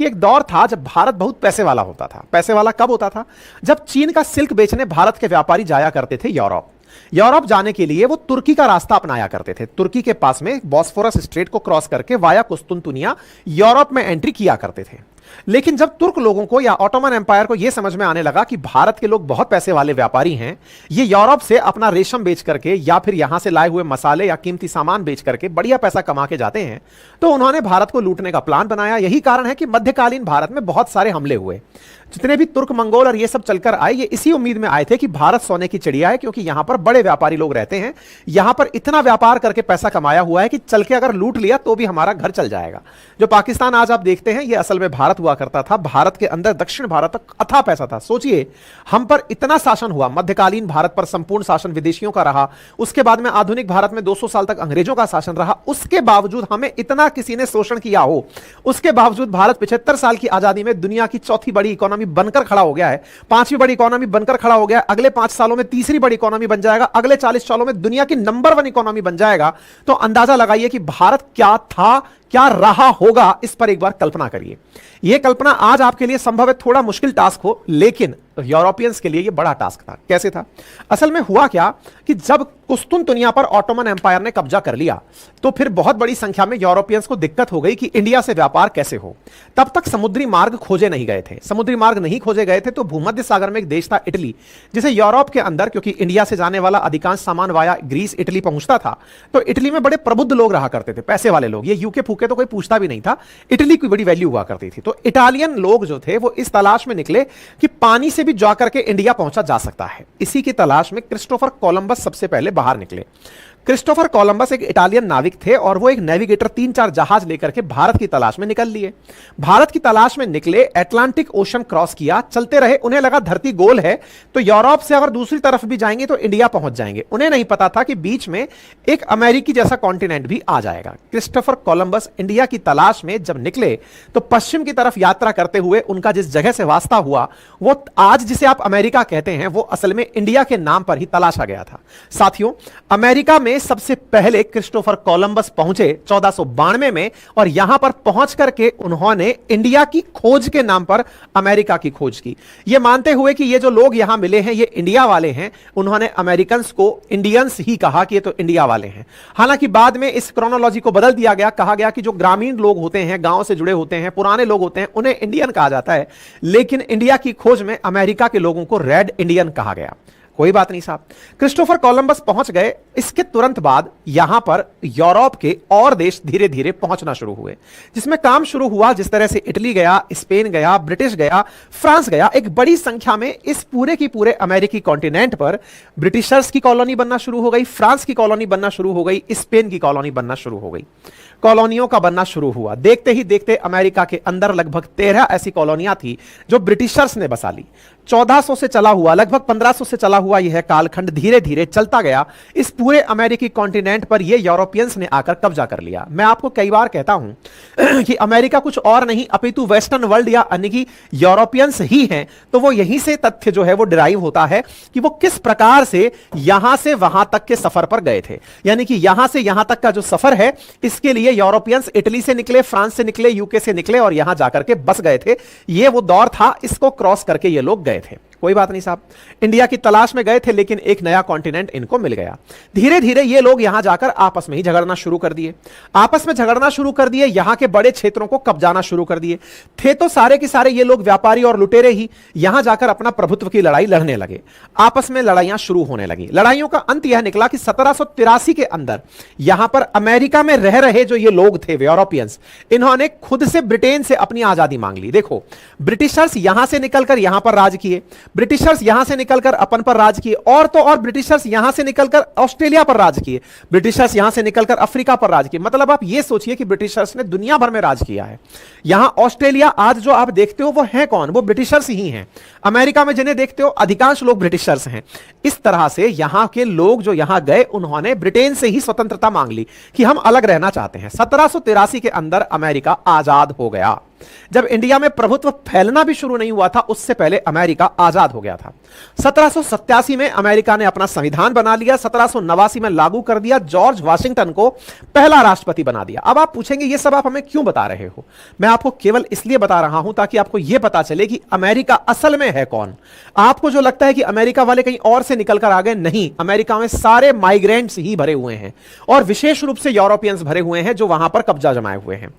क्योंकि एक दौर था जब भारत बहुत पैसे वाला होता था। पैसे वाला कब होता था? जब चीन का सिल्क बेचने भारत के व्यापारी जाया करते थे यूरोप। यूरोप जाने के लिए वो तुर्की का रास्ता अपनाया करते थे। तुर्की के पास में बॉस्फोरस स्ट्रेट को क्रॉस करके वाया कुस्तुनतुनिया यूरोप में एंट्री किया करते थे। लेकिन जब तुर्क लोगों को या ऑटोमन एम्पायर को यह समझ में आने लगा कि भारत के लोग बहुत पैसे वाले व्यापारी हैं, ये यूरोप से अपना रेशम बेच करके या फिर यहां से लाए हुए मसाले या कीमती सामान बेच करके बढ़िया पैसा कमा के जाते हैं, तो उन्होंने भारत को लूटने का प्लान बनाया। यही कारण है कि मध्यकालीन भारत में बहुत सारे हमले हुए। जितने भी तुर्क मंगोल और ये सब चलकर आए, ये इसी उम्मीद में आए थे कि भारत सोने की चिड़िया है, क्योंकि यहां पर बड़े व्यापारी लोग रहते हैं, यहां पर इतना व्यापार करके पैसा कमाया हुआ है कि चल के अगर लूट लिया तो भी हमारा घर चल जाएगा। जो पाकिस्तान आज आप देखते हैं, ये असल में भारत हुआ करता था। भारत के अंदर दक्षिण भारत तक अथाह पैसा था। सोचिए, हम पर इतना शासन हुआ, मध्यकालीन भारत पर संपूर्ण शासन विदेशियों का रहा, उसके बाद में आधुनिक भारत में 200 साल तक अंग्रेजों का शासन रहा, उसके बावजूद हमें इतना किसी ने शोषण किया हो, उसके बावजूद भारत 75 साल की आजादी में दुनिया की चौथी बड़ी इकोनॉमी बनकर खड़ा हो गया है, पांचवी बड़ी इकोनॉमी बनकर खड़ा हो गया है, अगले 5 सालों में तीसरी बड़ी इकोनॉमी बन जाएगा, अगले 40 सालों में दुनिया की नंबर 1 इकोनॉमी बन जाएगा। तो अंदाजा लगाइए कि भारत क्या था, क्या रहा होगा। इस पर एक बार कल्पना करिए। यह कल्पना आज आपके लिए संभव है थोड़ा मुश्किल टास्क हो, लेकिन यूरोपियंस के लिए यह बड़ा टास्क था। कैसे था? असल में हुआ क्या कि जब कुस्तुनतुनिया पर ऑटोमन एम्पायर ने कब्जा कर लिया, तो फिर बहुत बड़ी संख्या में यूरोपियंस को दिक्कत हो गई कि इंडिया से व्यापार कैसे हो। तब तक समुद्री मार्ग खोजे नहीं गए थे। समुद्री मार्ग नहीं खोजे गए थे तो भूमध्य सागर में एक देश था इटली, जिसे यूरोप के अंदर, क्योंकि इंडिया से जाने वाला अधिकांश सामान वाया ग्रीस इटली पहुंचता था, तो इटली में बड़े प्रबुद्ध लोग रहा करते थे, पैसे वाले लोग। ये यूके फूके तो कोई पूछता भी नहीं था, इटली की बड़ी वैल्यू हुआ करती थी। तो इटालियन लोग जो थे वो इस तलाश में निकले कि पानी से भी जाकर के इंडिया पहुंचा जा सकता है। इसी की तलाश में क्रिस्टोफर कोलंबस सबसे पहले बाहर निकले। क्रिस्टोफर कोलंबस एक इटालियन नाविक थे और वो एक नेविगेटर 3-4 जहाज लेकर के भारत की तलाश में निकल लिए। भारत की तलाश में निकले, अटलांटिक ओशन क्रॉस किया, चलते रहे। उन्हें लगा धरती गोल है तो यूरोप से अगर दूसरी तरफ भी जाएंगे तो इंडिया पहुंच जाएंगे। उन्हें नहीं पता था कि बीच में एक अमेरिकी जैसा कॉन्टिनेंट भी आ जाएगा। क्रिस्टोफर कोलंबस इंडिया की तलाश में जब निकले तो पश्चिम की तरफ यात्रा करते हुए उनका जिस जगह से वास्ता हुआ, वो आज जिसे आप अमेरिका कहते हैं, वो असल में इंडिया के नाम पर ही तलाशा गया था। साथियों, अमेरिका में सबसे पहले क्रिस्टोफर कोलंबस पहुंचे 1492 में, और यहां पर पहुंच करके उन्होंने इंडिया की खोज के नाम पर अमेरिका की खोज की। यह मानते हुए कि ये जो लोग यहां मिले हैं ये इंडिया वाले हैं, उन्होंने अमेरिकन को इंडियंस ही कहा कि ये तो इंडिया वाले हैं। हालांकि बाद में इस क्रोनोलॉजी को बदल दिया गया, कहा गया कि जो ग्रामीण लोग होते हैं, गांव से जुड़े होते हैं, पुराने लोग होते हैं, उन्हें इंडियन कहा जाता है, लेकिन इंडिया की खोज में अमेरिका के लोगों को रेड इंडियन कहा गया। कोई बात नहीं साहब, क्रिस्टोफर कोलंबस पहुंच गए। इसके तुरंत बाद यहां पर यूरोप के और देश धीरे धीरे पहुंचना शुरू हुए, जिसमें काम शुरू हुआ। जिस तरह से इटली गया, स्पेन गया, ब्रिटिश गया, फ्रांस गया, एक बड़ी संख्या में इस पूरे की पूरे अमेरिकी कॉन्टिनेंट पर ब्रिटिशर्स की कॉलोनी बनना शुरू हो गई, फ्रांस की कॉलोनी बनना शुरू हो गई, स्पेन की कॉलोनी बनना शुरू हो गई। कॉलोनियों का बनना शुरू हुआ। देखते ही देखते अमेरिका के अंदर लगभग 13 ऐसी कॉलोनियां थी जो ब्रिटिशर्स ने बसा ली। 1400 से चला हुआ, लगभग 1500 से चला हुआ यह कालखंड धीरे धीरे चलता गया। इस पूरे अमेरिकी कॉन्टिनेंट पर यह यूरोपियंस ने आकर कब्जा कर लिया। मैं आपको कई बार कहता हूं कि अमेरिका कुछ और नहीं अपितु वेस्टर्न वर्ल्ड या अन्य की यूरोपियंस ही हैं। तो वो यहीं से तथ्य जो है वो डिराइव होता है कि वो किस प्रकार से यहां से वहां तक के सफर पर गए थे। यानी कि यहां से यहां तक का जो सफर है, इसके लिए यूरोपियंस इटली से निकले, फ्रांस से निकले, यूके से निकले और यहां जाकर के बस गए थे। यह वो दौर था, इसको क्रॉस करके ये लोग गए थे। कोई बात नहीं साहब, इंडिया की तलाश में गए थे, लेकिन एक नया कॉन्टिनेंट इनको मिल गया। धीरे धीरे ये लोग यहां जाकर आपस में ही झगड़ना शुरू कर दिए। आपस में झगड़ना शुरू कर दिए, यहां के बड़े क्षेत्रों को कब्जाना शुरू कर दिए। थे तो सारे के सारे ये लोग व्यापारी और लुटेरे ही, यहां जाकर अपना प्रभुत्व की लड़ाई लड़ने लगे। आपस में लड़ाइयां शुरू होने लगी। लड़ाइयों का अंत यह निकला कि 1783 के अंदर यहां पर अमेरिका में रह रहे जो ये लोग थे यूरोपियंस, इन्होंने खुद से ब्रिटेन से अपनी आजादी मांग ली। देखो, ब्रिटिशर्स यहां से निकलकर यहां पर राज किए, ब्रिटिशर्स यहां से निकलकर अपन पर राज किए, और तो और ब्रिटिशर्स यहां से निकलकर ऑस्ट्रेलिया पर राज किए, ब्रिटिशर्स यहां से निकलकर अफ्रीका पर राज किए। मतलब आप यह सोचिए कि ब्रिटिशर्स ने दुनिया भर में राज किया है। यहां ऑस्ट्रेलिया आज जो आप देखते हो वो है कौन? वो ब्रिटिशर्स ही हैं। अमेरिका में जिन्हें देखते हो अधिकांश लोग ब्रिटिशर्स हैं। इस तरह से यहां के लोग जो यहां गए, उन्होंने ब्रिटेन से ही स्वतंत्रता मांग ली कि हम अलग रहना चाहते हैं। 1783 के अंदर अमेरिका आजाद हो गया। जब इंडिया में प्रभुत्व फैलना भी शुरू नहीं हुआ था, उससे पहले अमेरिका आजाद हो गया था। 1787 में अमेरिका ने अपना संविधान बना लिया, 1789 में लागू कर दिया, जॉर्ज वाशिंगटन को पहला राष्ट्रपति बना दिया। अब आप पूछेंगे ये सब आप हमें क्यों बता रहे हो? मैं आपको केवल इसलिए बता रहा हूं ताकि आपको यह पता चले कि अमेरिका असल में है कौन। आपको जो लगता है कि अमेरिका वाले कहीं और से निकलकर आ गए, नहीं, अमेरिका में सारे माइग्रेंट्स ही भरे हुए हैं और विशेष रूप से यूरोपियंस भरे हुए हैं जो वहां पर कब्जा जमाए हुए हैं।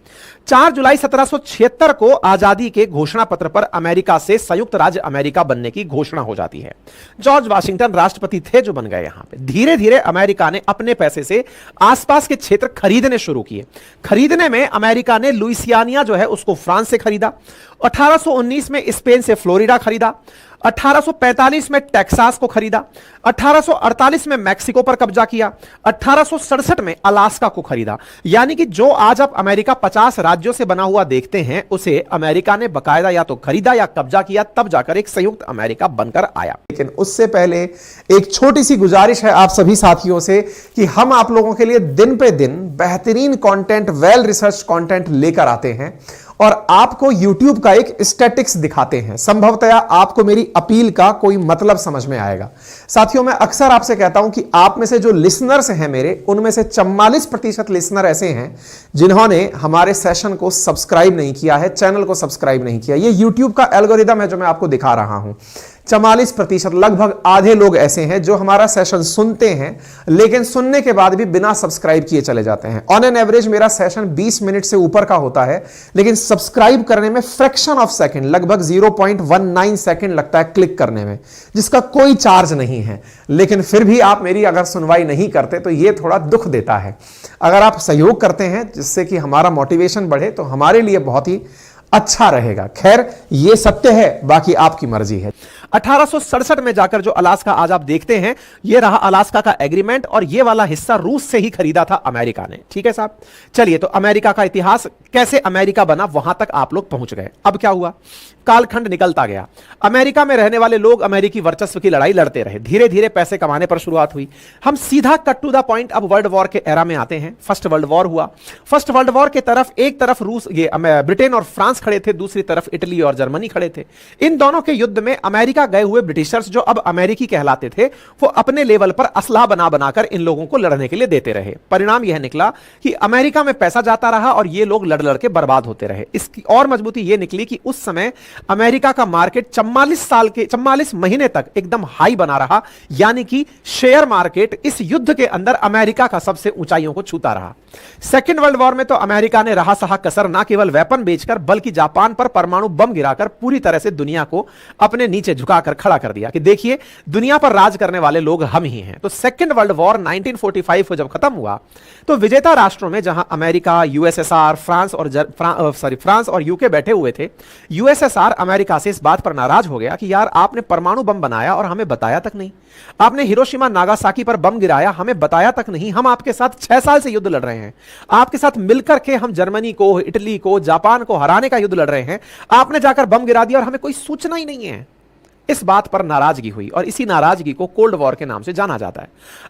4 जुलाई 1776 को आजादी के घोषणा पत्र पर अमेरिका से संयुक्त राज्य अमेरिका बनने की घोषणा हो जाती है। जॉर्ज वाशिंगटन राष्ट्रपति थे जो बन गए यहां पे। धीरे धीरे अमेरिका ने अपने पैसे से आसपास के क्षेत्र खरीदने शुरू किए। खरीदने में अमेरिका ने लुइसियाना जो है उसको फ्रांस से खरीदा, 1819 में स्पेन से फ्लोरिडा खरीदा, 1845 में टेक्सास को खरीदा, 1848 में मैक्सिको पर कब्जा किया, 1867 में अलास्का को खरीदा। यानी कि जो आज आप अमेरिका 50 राज्यों से बना हुआ देखते हैं, उसे अमेरिका ने बकायदा या तो खरीदा या कब्जा किया, तब जाकर एक संयुक्त अमेरिका बनकर आया। लेकिन उससे पहले एक छोटी सी गुजारिश है आप सभी साथियों से कि हम आप लोगों के लिए दिन पे दिन बेहतरीन कंटेंट, वेल रिसर्च कंटेंट लेकर आते हैं और आपको YouTube का एक स्टैटिक्स दिखाते हैं। संभवतया आपको मेरी अपील का कोई मतलब समझ में आएगा। साथियों, मैं अक्सर आपसे कहता हूं कि आप में से जो लिसनर्स हैं मेरे, उनमें से 44% लिसनर ऐसे हैं जिन्होंने हमारे सेशन को सब्सक्राइब नहीं किया है, चैनल को सब्सक्राइब नहीं किया। ये YouTube का एल्गोरिदम है जो मैं आपको दिखा रहा हूं। 44%, लगभग आधे लोग ऐसे हैं जो हमारा सेशन सुनते हैं लेकिन सुनने के बाद भी बिना सब्सक्राइब किए चले जाते हैं। ऑन एन एवरेज मेरा सेशन 20 मिनट से ऊपर का होता है, लेकिन सब्सक्राइब करने में फ्रैक्शन ऑफ सेकंड, लगभग 0.19 सेकंड लगता है क्लिक करने में, जिसका कोई चार्ज नहीं है। लेकिन फिर भी आप मेरी अगर सुनवाई नहीं करते तो यह थोड़ा दुख देता है। अगर आप सहयोग करते हैं जिससे कि हमारा मोटिवेशन बढ़े तो हमारे लिए बहुत ही अच्छा रहेगा। खैर, यह सत्य है, बाकी आपकी मर्जी है। 1867 में जाकर जो अलास्का आज आप देखते हैं, यह रहा अलास्का का एग्रीमेंट और यह वाला हिस्सा रूस से ही खरीदा था अमेरिका ने। ठीक है साहब, चलिए, तो अमेरिका का इतिहास, कैसे अमेरिका बना, वहां तक आप लोग पहुंच गए। अब क्या हुआ? कालखंड निकलता गया। अमेरिका में रहने वाले लोग अमेरिकी वर्चस्व की लड़ाई लड़ते रहे। धीरे धीरे पैसे कमाने पर शुरुआत हुई। हम सीधा कट टू द पॉइंट अब वर्ल्ड वॉर के एरा में आते हैं। फर्स्ट वर्ल्ड वॉर हुआ। फर्स्ट वर्ल्ड वॉर के तरफ एक तरफ रूस, ये ब्रिटेन और फ्रांस खड़े थे, दूसरी तरफ इटली और जर्मनी खड़े थे। इन दोनों के युद्ध में अमेरिका गए हुए ब्रिटिशर्स, जो अब अमेरिकी कहलाते थे, वो अपने लेवल पर असलाह बना बनाकर इन लोगों को लड़ने के लिए देते रहे। परिणाम यह निकला कि अमेरिका में पैसा जाता रहा और ये लोग लड़ लड़ के बर्बाद होते रहे। इसकी और मजबूती यह निकली कि उस समय अमेरिका का मार्केट 44 महीने तक एकदम हाई बना रहा। यानी कि शेयर मार्केट इस युद्ध के अंदर अमेरिका का सबसे ऊंचाइयों को छूता रहा। सेकेंड वर्ल्ड वॉर में तो अमेरिका ने रहा सहा कसर, ना केवल वेपन बेचकर बल्कि जापान पर परमाणु बम गिराकर पूरी तरह से दुनिया को अपने नीचे झुकाकर खड़ा कर दिया कि देखिए, दुनिया पर राज करने वाले लोग हम ही हैं। तो सेकेंड वर्ल्ड वॉर 1945 को जब खत्म हुआ तो विजेता राष्ट्रों में, जहां अमेरिका, यूएसएसआर, फ्रांस और यूके बैठे हुए थे, यूएसएसआर अमेरिका से इस बात पर नाराज हो गया कि यार, आपने परमाणु बम बनाया और हमें बताया तक नहीं। आपने हिरोशिमा नागासाकी पर बम गिराया, हमें बताया तक नहीं। हम आपके साथ 6 साल से युद्ध लड़ रहे हैं। आपके साथ मिलकर के हम जर्मनी को, इटली को, जापान को हराने का युद्ध लड़ रहे हैं। आपने जाकर बम गिरा दिया और हमें कोई सूचना ही नहीं है। इस बात पर नाराजगी हुई और इसी नाराजगी को कोल्ड वॉर के नाम से जाना जाता है।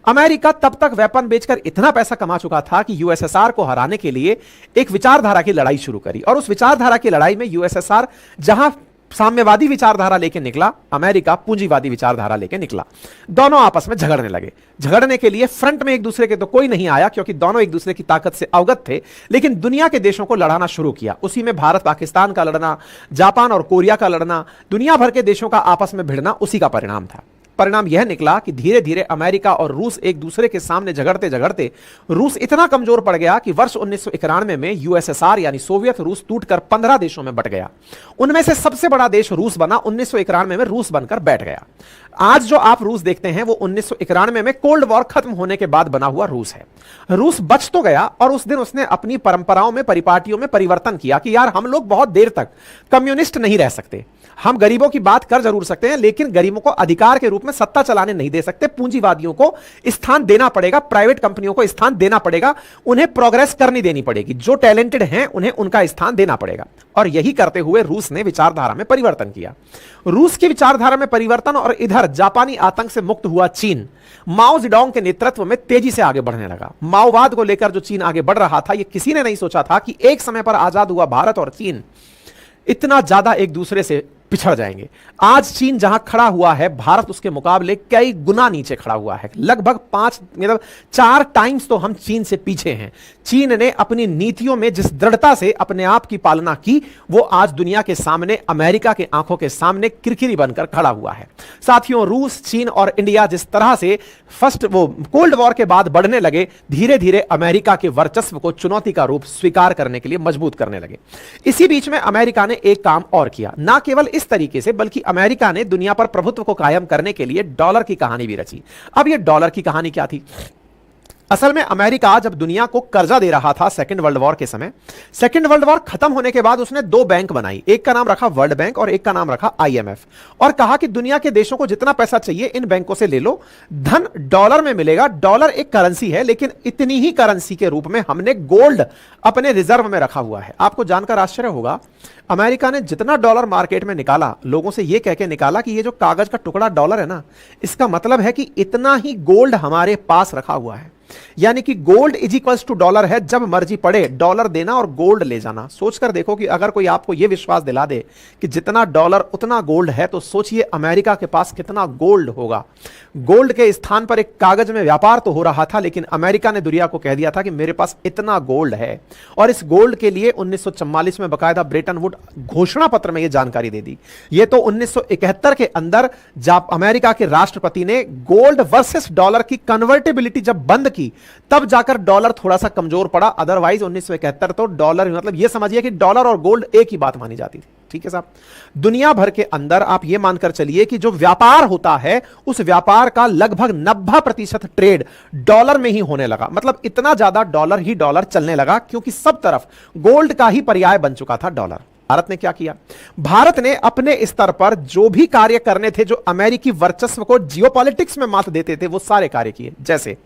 अमेरिका तब तक वेपन बेचकर इतना पैसा कमा चुका था कि यूएसएसआर को हराने के लिए एक विचारधारा की लड़ाई शुरू करी और उस विचारधारा की लड़ाई में यूएसएसआर जहां साम्यवादी विचारधारा लेके निकला, अमेरिका पूंजीवादी विचारधारा लेके निकला। दोनों आपस में झगड़ने लगे। झगड़ने के लिए फ्रंट में एक दूसरे के तो कोई नहीं आया क्योंकि दोनों एक दूसरे की ताकत से अवगत थे, लेकिन दुनिया के देशों को लड़ाना शुरू किया। उसी में भारत पाकिस्तान का लड़ना, जापान और कोरिया का लड़ना, दुनिया भर के देशों का आपस में भिड़ना उसी का परिणाम था। परिणाम यह निकला कि धीरे धीरे अमेरिका और रूस एक दूसरे के सामने झगड़ते झगड़ते रूस इतना कमजोर पड़ गया कि वर्ष 1991 में यूएसएसआर यानी सोवियत रूस टूटकर 15 देशों में बंट गया। उनमें से सबसे बड़ा देश रूस बना। 1991 में रूस बनकर बैठ गया। आज जो आप रूस देखते हैं वो 1991 में कोल्ड वॉर खत्म होने के बाद बना हुआ रूस है। रूस बच तो गया और उस दिन उसने अपनी परंपराओं में, परिपाटियों में परिवर्तन किया कि यार, हम लोग बहुत देर तक कम्युनिस्ट नहीं रह सकते। हम गरीबों की बात कर जरूर सकते हैं, लेकिन गरीबों को अधिकार के रूप में सत्ता चलाने नहीं दे सकते। पूंजीवादियों को स्थान देना पड़ेगा, प्राइवेट कंपनियों को स्थान देना पड़ेगा, उन्हें प्रोग्रेस करनी देनी पड़ेगी। जो टैलेंटेड हैं उन्हें उनका स्थान देना पड़ेगा। और यही करते हुए रूस ने विचारधारा में परिवर्तन किया। रूस की विचारधारा में परिवर्तन और इधर जापानी आतंक से मुक्त हुआ चीन माओ जेडोंग के नेतृत्व में तेजी से आगे बढ़ने लगा। माओवाद को लेकर जो चीन आगे बढ़ रहा था, यह किसी ने नहीं सोचा था कि एक समय पर आजाद हुआ भारत और चीन इतना ज्यादा एक दूसरे से पिछड़ जाएंगे। आज चीन जहां खड़ा हुआ है, भारत उसके मुकाबले कई गुना नीचे खड़ा हुआ है। लगभग 4 टाइम्स तो हम चीन से पीछे हैं। चीन ने अपनी नीतियों में जिस दृढ़ता से अपने आप की पालना की, वो आज दुनिया के सामने, अमेरिका के आंखों के सामने किरकिरी बनकर खड़ा हुआ है। साथियों, रूस, चीन और इंडिया जिस तरह से कोल्ड वॉर के बाद बढ़ने लगे, धीरे धीरे अमेरिका के वर्चस्व को चुनौती का रूप स्वीकार करने के लिए मजबूत करने लगे। इसी बीच में अमेरिका ने एक काम और किया, ना केवल इस तरीके से, बल्कि अमेरिका ने दुनिया पर प्रभुत्व को कायम करने के लिए डॉलर की कहानी भी रची। अब यह डॉलर की कहानी क्या थी? असल में अमेरिका जब दुनिया को कर्जा दे रहा था सेकेंड वर्ल्ड वॉर के समय, सेकेंड वर्ल्ड वॉर खत्म होने के बाद उसने 2 बैंक बनाई, एक का नाम रखा वर्ल्ड बैंक और एक का नाम रखा IMF, और कहा कि दुनिया के देशों को जितना पैसा चाहिए इन बैंकों से ले लो, धन डॉलर में मिलेगा। डॉलर एक करेंसी है, लेकिन इतनी ही करेंसी के रूप में हमने गोल्ड अपने रिजर्व में रखा हुआ है। आपको जानकर आश्चर्य होगा, अमेरिका ने जितना डॉलर मार्केट में निकाला, लोगों से यह कह के निकाला कि ये जो कागज का टुकड़ा डॉलर है ना, इसका मतलब है कि इतना ही गोल्ड हमारे पास रखा हुआ है। यानी कि gold is equals to dollar है, जब मर्जी पड़े डॉलर देना और गोल्ड ले जाना। सोचकर देखो कि अगर कोई आपको यह विश्वास दिला दे कि जितना डॉलर उतना गोल्ड है, तो सोचिए अमेरिका के पास कितना गोल्ड होगा। गोल्ड के स्थान पर एक कागज में व्यापार तो हो रहा था, लेकिन अमेरिका ने दुनिया को कह दिया था कि मेरे पास इतना गोल्ड है। और इस गोल्ड के लिए 1944 में बकायदा ब्रेटन वुड घोषणा पत्र में यह जानकारी दे दी। यह तो 1971 के अंदर जब अमेरिका के राष्ट्रपति ने गोल्ड वर्सेस डॉलर की कन्वर्टेबिलिटी जब बंद की, तब जाकर डॉलर थोड़ा सा कमजोर पड़ा। अदरवाइज 1971 तो डॉलर, मतलब यह समझिए कि डॉलर और गोल्ड एक ही बात मानी जाती थी। ठीक है साहब, दुनिया भर के अंदर आप यह मानकर चलिए कि जो व्यापार होता है, उस व्यापार का लगभग 90% ट्रेड डॉलर में ही होने लगा। मतलब इतना ज्यादा डॉलर ही डॉलर चलने लगा, क्योंकि सब तरफ गोल्ड का ही पर्याय बन चुका था डॉलर। भारत ने क्या किया? भारत ने अपने स्तर पर जो भी कार्य करने थे, जो अमेरिकी वर्चस्व को जियोपॉलिटिक्स में मात देते थे, वो सारे कार्य किए। जैसे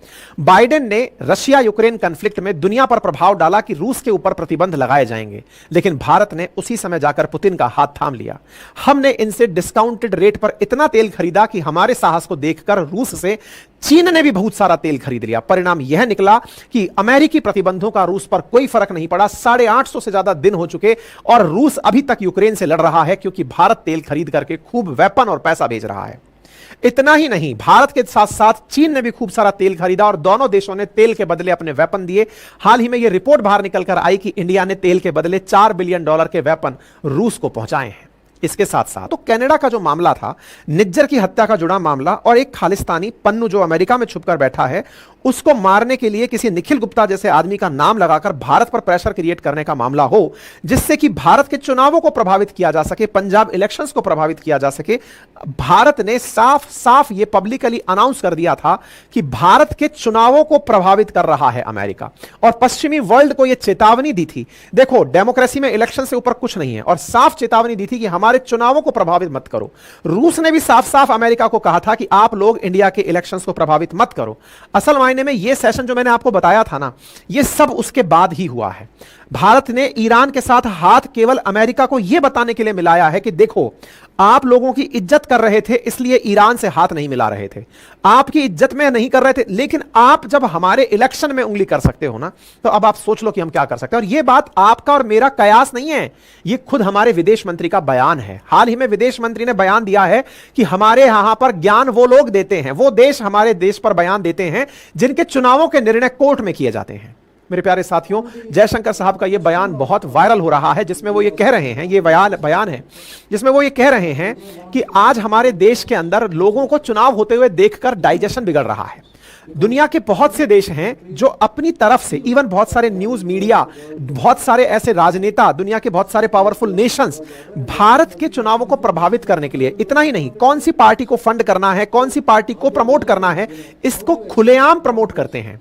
बाइडेन ने रशिया यूक्रेन कॉन्फ्लिक्ट में दुनिया पर प्रभाव डाला कि रूस के ऊपर प्रतिबंध लगाए जाएंगे, लेकिन भारत ने उसी समय जाकर पुतिन का हाथ थाम लिया। हमने इनसे डिस्काउंटेड रेट पर इतना तेल खरीदा कि हमारे साहस को देखकर रूस से चीन ने भी बहुत सारा तेल खरीद लिया। परिणाम यह निकला कि अमेरिकी प्रतिबंधों का रूस पर कोई फर्क नहीं पड़ा। 850 से ज्यादा दिन हो चुके और रूस अभी तक यूक्रेन से लड़ रहा है, क्योंकि भारत तेल खरीद करके खूब वेपन और पैसा भेज रहा है। इतना ही नहीं, भारत के साथ साथ चीन ने भी खूब सारा तेल खरीदा और दोनों देशों ने तेल के बदले अपने वेपन दिए। हाल ही में यह रिपोर्ट बाहर निकलकर आई कि इंडिया ने तेल के बदले $4 बिलियन के वेपन रूस को पहुंचाए हैं। इसके साथ साथ तो कनाडा का जो मामला था, निज्जर की हत्या का जुड़ा मामला, और एक खालिस्तानी पन्नू जो अमेरिका में छुपकर बैठा है, उसको मारने के लिए किसी निखिल गुप्ता जैसे आदमी का नाम लगाकर भारत पर प्रेशर क्रिएट करने का मामला हो, जिससे कि भारत के चुनावों को प्रभावित किया जा सके, पंजाब इलेक्शंस को प्रभावित किया जा सके। भारत ने साफ साफ यह पब्लिकली अनाउंस कर दिया था कि भारत के चुनावों को प्रभावित कर रहा है अमेरिका, और पश्चिमी वर्ल्ड को यह चेतावनी दी थी, देखो डेमोक्रेसी में इलेक्शन से ऊपर कुछ नहीं है, और साफ चेतावनी दी थी कि हमारे चुनावों को प्रभावित मत करो। रूस ने भी साफ साफ अमेरिका को कहा था कि आप लोग इंडिया के इलेक्शंस को प्रभावित मत करो। असल मायने में यह सेशन जो मैंने आपको बताया था ना, यह सब उसके बाद ही हुआ है। भारत ने ईरान के साथ हाथ केवल अमेरिका को यह बताने के लिए मिलाया है कि देखो, आप लोगों की इज्जत कर रहे थे, इसलिए ईरान से हाथ नहीं मिला रहे थे, आपकी इज्जत में नहीं कर रहे थे, लेकिन आप जब हमारे इलेक्शन में उंगली कर सकते हो ना, तो अब आप सोच लो कि हम क्या कर सकते हैं। और यह बात आपका और मेरा कयास नहीं है, यह खुद हमारे विदेश मंत्री का बयान है। हाल ही में विदेश मंत्री ने बयान दिया है कि हमारे यहां पर ज्ञान वो लोग देते हैं, वो देश हमारे देश पर बयान देते हैं जिनके चुनावों के निर्णय कोर्ट में किए जाते हैं। मेरे प्यारे साथियों, जयशंकर साहब का यह बयान बहुत वायरल हो रहा है, जिसमें वो ये कह रहे हैं, ये बयान है जिसमें वो ये कह रहे हैं कि आज हमारे देश के अंदर लोगों को चुनाव होते हुए देखकर डाइजेशन बिगड़ रहा है। दुनिया के बहुत से देश हैं जो अपनी तरफ से, इवन बहुत सारे न्यूज मीडिया, बहुत सारे ऐसे राजनेता, दुनिया के बहुत सारे पावरफुल नेशंस भारत के चुनावों को प्रभावित करने के लिए, इतना ही नहीं, कौन सी पार्टी को फंड करना है, कौन सी पार्टी को प्रमोट करना है, इसको खुलेआम प्रमोट करते हैं।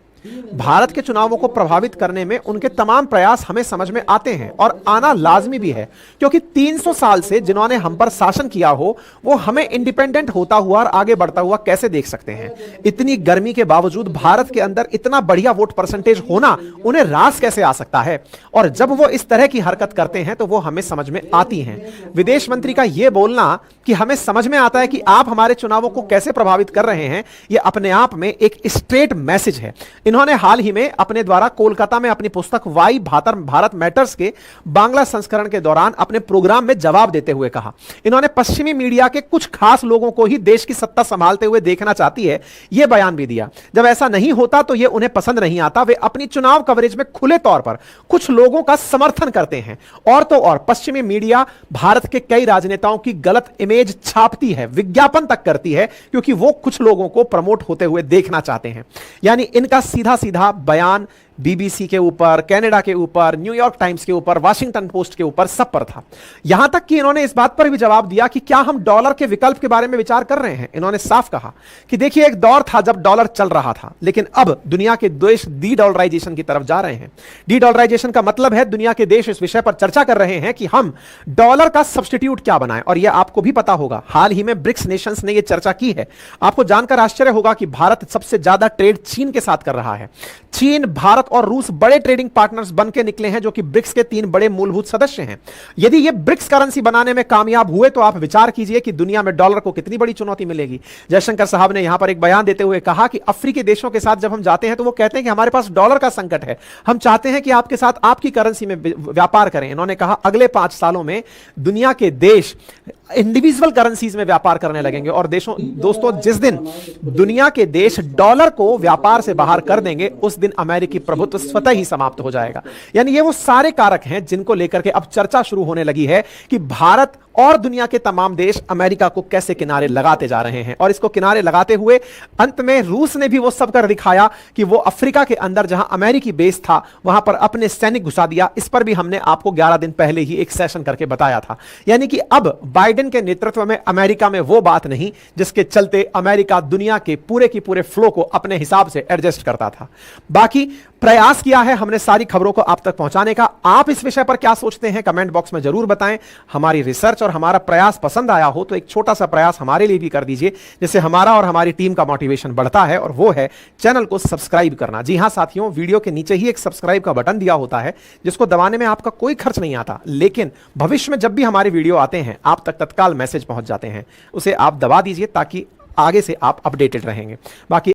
भारत के चुनावों को प्रभावित करने में उनके तमाम प्रयास हमें समझ में आते हैं और आना लाजमी भी है, क्योंकि 300 साल से जिन्होंने हम पर शासन किया हो, वो हमें इंडिपेंडेंट होता हुआ और आगे बढ़ता हुआ कैसे देख सकते हैं। इतनी गर्मी के बावजूद भारत के अंदर इतना बढ़िया वोट परसेंटेज होना उन्हें रास कैसे आ सकता है, और जब वो इस तरह की हरकत करते हैं तो वो हमें समझ में आती हैं। विदेश मंत्री का यह बोलना कि हमें समझ में आता है कि आप हमारे चुनावों को कैसे प्रभावित कर रहे हैं, यह अपने आप में एक स्ट्रेट मैसेज है। इन्होंने हाल ही में अपने द्वारा कोलकाता में अपनी पुस्तक वाई भारत मैटर्स के बांग्ला संस्करण के दौरान अपने प्रोग्राम में जवाब देते हुए कहा, इन्होंने पश्चिमी मीडिया के कुछ खास लोगों को ही देश की सत्ता संभालते हुए देखना चाहती है, यह बयान भी दिया। जब ऐसा नहीं होता तो यह उन्हें पसंद नहीं आता। वे अपनी चुनाव कवरेज में खुले तौर पर कुछ लोगों का समर्थन करते हैं और तो और पश्चिमी मीडिया भारत के कई राजनेताओं की गलत इमेज छापती है, विज्ञापन तक करती है, क्योंकि वो कुछ लोगों को प्रमोट होते हुए देखना चाहते हैं। यानी इनका सीधा सीधा बयान बीबीसी के ऊपर, कनाडा के ऊपर, न्यूयॉर्क टाइम्स के ऊपर, वाशिंगटन पोस्ट के ऊपर, सब पर था। यहां तक कि इन्होंने इस बात पर भी जवाब दिया कि क्या हम डॉलर के विकल्प के बारे में विचार कर रहे हैं। इन्होंने साफ कहा कि देखिए, एक दौर था जब डॉलर चल रहा था, लेकिन अब दुनिया के देश डी डॉलराइजेशन की तरफ जा रहे हैं। डी डॉलराइजेशन का मतलब है दुनिया के देश इस विषय पर चर्चा कर रहे हैं कि हम डॉलर का सब्स्टिट्यूट क्या बनाएं। और यह आपको भी पता होगा, हाल ही में ब्रिक्स नेशंस ने यह चर्चा की है। आपको जानकर आश्चर्य होगा कि भारत सबसे ज्यादा ट्रेड चीन के साथ कर रहा है। चीन, भारत और रूस बड़े ट्रेडिंग पार्टनर्स बन के निकले हैं, जो कि ब्रिक्स के 3 बड़े मूलभूत सदस्य हैं। यदि ये ब्रिक्स करेंसी बनाने में कामयाब हुए तो आप विचार कीजिए कि दुनिया में डॉलर को कितनी बड़ी चुनौती मिलेगी। जयशंकर साहब ने यहां पर एक बयान देते हुए कहा कि अफ्रीकी देशों के साथ जब हम जाते हैं तो वो कहते हैं कि हमारे पास डॉलर का संकट है, हम चाहते हैं कि आपके साथ आपकी करेंसी में व्यापार करें। इन्होंने कहा अगले 5 सालों में दुनिया के देश इंडिविजुअल करेंसीज में व्यापार करने लगेंगे। और दोस्तों, जिस दिन दुनिया के देश डॉलर को व्यापार से बाहर कर देंगे, उस दिन अमेरिकी प्रभुत्व स्वतः ही समाप्त हो जाएगा। यानी ये वो सारे कारक हैं जिनको लेकर के अब चर्चा शुरू होने लगी है कि भारत और दुनिया के तमाम देश अमेरिका को कैसे किनारे लगाते जा रहे हैं। और इसको किनारे लगाते हुए अंत में रूस ने भी वो सब कर दिखाया कि वो अफ्रीका के अंदर जहां अमेरिकी बेस था वहां पर अपने सैनिक घुसा दिया। इस पर भी हमने आपको 11 दिन पहले ही एक सेशन करके बताया था। यानी कि अब बाइडेन के नेतृत्व में अमेरिका में वो बात नहीं जिसके चलते अमेरिका दुनिया के पूरे की पूरे फ्लो को अपने हिसाब से एडजस्ट करता था। बाकी प्रयास किया है हमने सारी खबरों को आप तक पहुंचाने का। आप इस विषय पर क्या सोचते हैं कमेंट बॉक्स में जरूर बताएं। हमारी रिसर्च और हमारा प्रयास पसंद आया हो तो एक छोटा सा प्रयास हमारे लिए भी कर दीजिए, जिससे हमारा और हमारी टीम का मोटिवेशन बढ़ता है, और वो है चैनल को सब्सक्राइब करना। जी हां साथियों, वीडियो के नीचे ही एक सब्सक्राइब का बटन दिया होता है जिसको दबाने में आपका कोई खर्च नहीं आता, लेकिन भविष्य में जब भी हमारे वीडियो आते हैं आप तक तत्काल मैसेज पहुंच जाते हैं। उसे आप दबा दीजिए ताकि आगे से आप अपडेटेड रहेंगे। बाकी